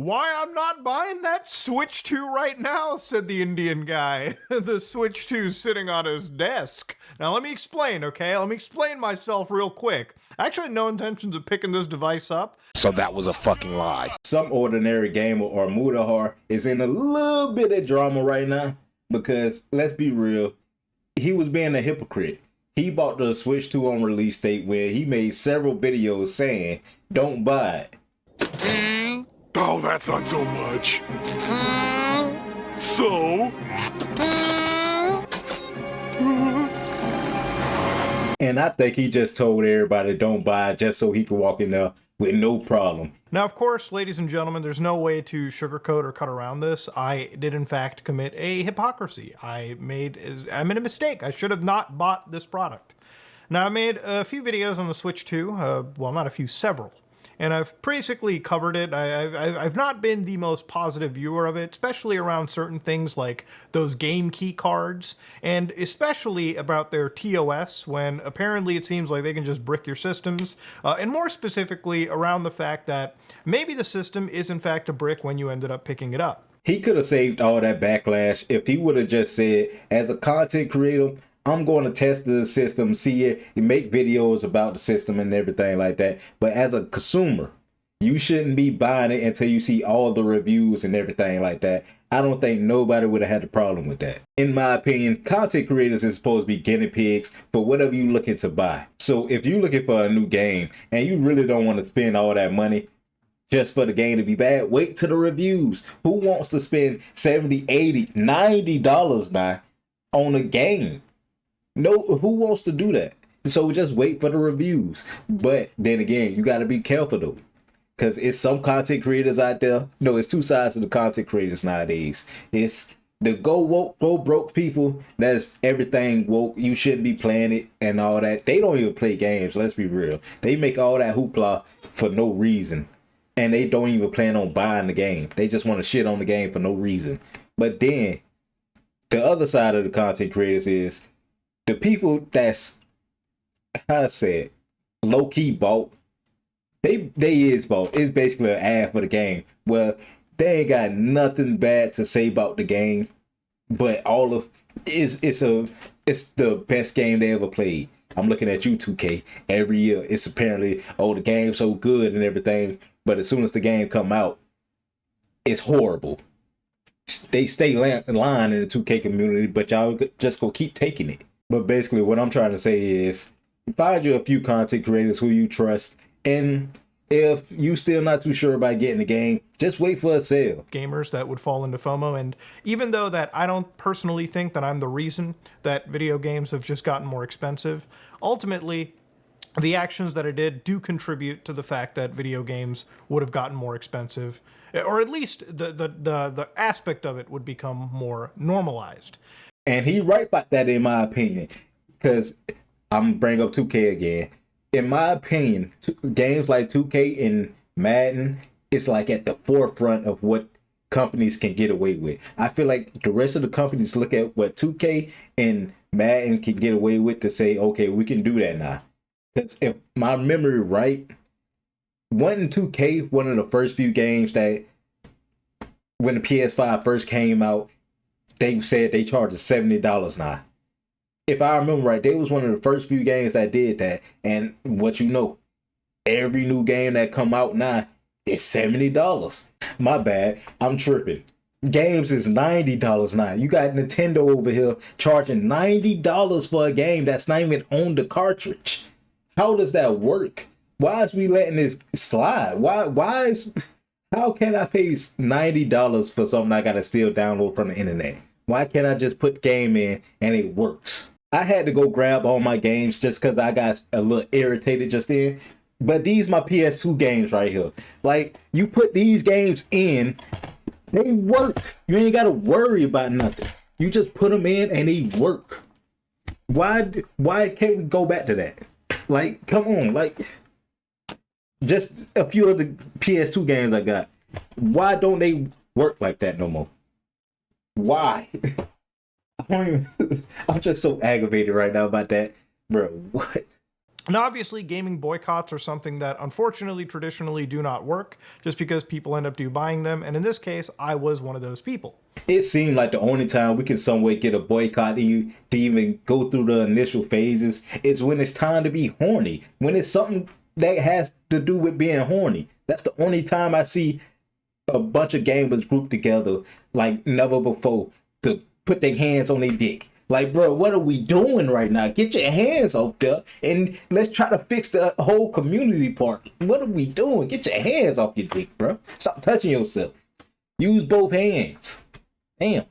Why, I'm not buying that Switch 2 right now, said the Indian guy. The Switch 2's sitting on his desk. Now let me explain, okay? Let me explain myself real quick. I actually had no intentions of picking this device up. So that was a fucking lie. Some ordinary gamer or Mudahar is in a little bit of drama right now because, let's be real, he was being a hypocrite. He bought the Switch 2 on release date where he made several videos saying, don't buy it. Oh, that's not so much. So? And I think he just told everybody don't buy it just so he could walk in there with no problem. Now, of course, ladies and gentlemen, there's no way to sugarcoat or cut around this. I did, in fact, commit a hypocrisy. I made a mistake. I should have not bought this product. Now, I made a few videos on the Switch 2. Well, not a few, several. And I've basically covered it. I've not been the most positive viewer of it, especially around certain things like those game key cards, and especially about their TOS, when apparently it seems like they can just brick your systems, and more specifically around the fact that maybe the system is in fact a brick when you ended up picking it up. He could have saved all that backlash if he would have just said, as a content creator, I'm going to test the system, see it, and make videos about the system and everything like that. But as a consumer, you shouldn't be buying it until you see all the reviews and everything like that. I don't think nobody would have had a problem with that. In my opinion, content creators are supposed to be guinea pigs for whatever you're looking to buy. So if you're looking for a new game and you really don't want to spend all that money just for the game to be bad, wait till the reviews. Who wants to spend $70, $80, $90 now on a game? No, who wants to do that? So just wait for the reviews. But then again, you got to be careful though, because it's some content creators out there. No, it's two sides of the content creators nowadays. It's the go woke, go broke people. That's everything woke. You shouldn't be playing it and all that. They don't even play games. Let's be real. They make all that hoopla for no reason, and they don't even plan on buying the game. They just want to shit on the game for no reason. But then the other side of the content creators is the people that's, how I said, low-key bought. They is bought. It's basically an ad for the game. Well, they ain't got nothing bad to say about the game, but all of it's the best game they ever played. I'm looking at you, 2K. Every year, it's apparently, oh, the game's so good and everything, but as soon as the game come out, it's horrible. They stay in line in the 2K community, but y'all just go keep taking it. But basically what I'm trying to say is, find you a few content creators who you trust, and if you still not too sure about getting the game, just wait for a sale. Gamers that would fall into FOMO, and even though that I don't personally think that I'm the reason that video games have just gotten more expensive, ultimately the actions that I did do contribute to the fact that video games would have gotten more expensive, or at least the aspect of it would become more normalized. And he right about that, in my opinion, because I'm bring up 2K again. In my opinion, games like 2K and Madden is like at the forefront of what companies can get away with. I feel like the rest of the companies look at what 2K and Madden can get away with to say, okay, we can do that now. Because if my memory right, wasn't 2K one of the first few games that when the PS5 first came out, they said they charged $70 now. If I remember right, they was one of the first few games that did that. And what you know, every new game that come out now is $70. My bad, I'm tripping. Games is $90 now. You got Nintendo over here charging $90 for a game that's not even on the cartridge. How does that work? Why is we letting this slide? How can I pay $90 for something I gotta still download from the internet? Why can't I just put the game in and it works? I had to go grab all my games just because I got a little irritated just then. But these my PS2 games right here. Like, you put these games in, they work. You ain't got to worry about nothing. You just put them in and they work. Why can't we go back to that? Like, come on. Like, just a few of the PS2 games I got. Why don't they work like that no more? Why? I'm just so aggravated right now about that. Bro, what? And obviously, gaming boycotts are something that unfortunately traditionally do not work just because people end up buying them. And in this case, I was one of those people. It seemed like the only time we can some way get a boycott to even go through the initial phases is when it's time to be horny. When it's something that has to do with being horny. That's the only time I see a bunch of gamers grouped together like never before to put their hands on their dick. Like, bro, what are we doing right now? Get your hands off there and let's try to fix the whole community part. What are we doing? Get your hands off your dick, bro. Stop touching yourself. Use both hands. Damn.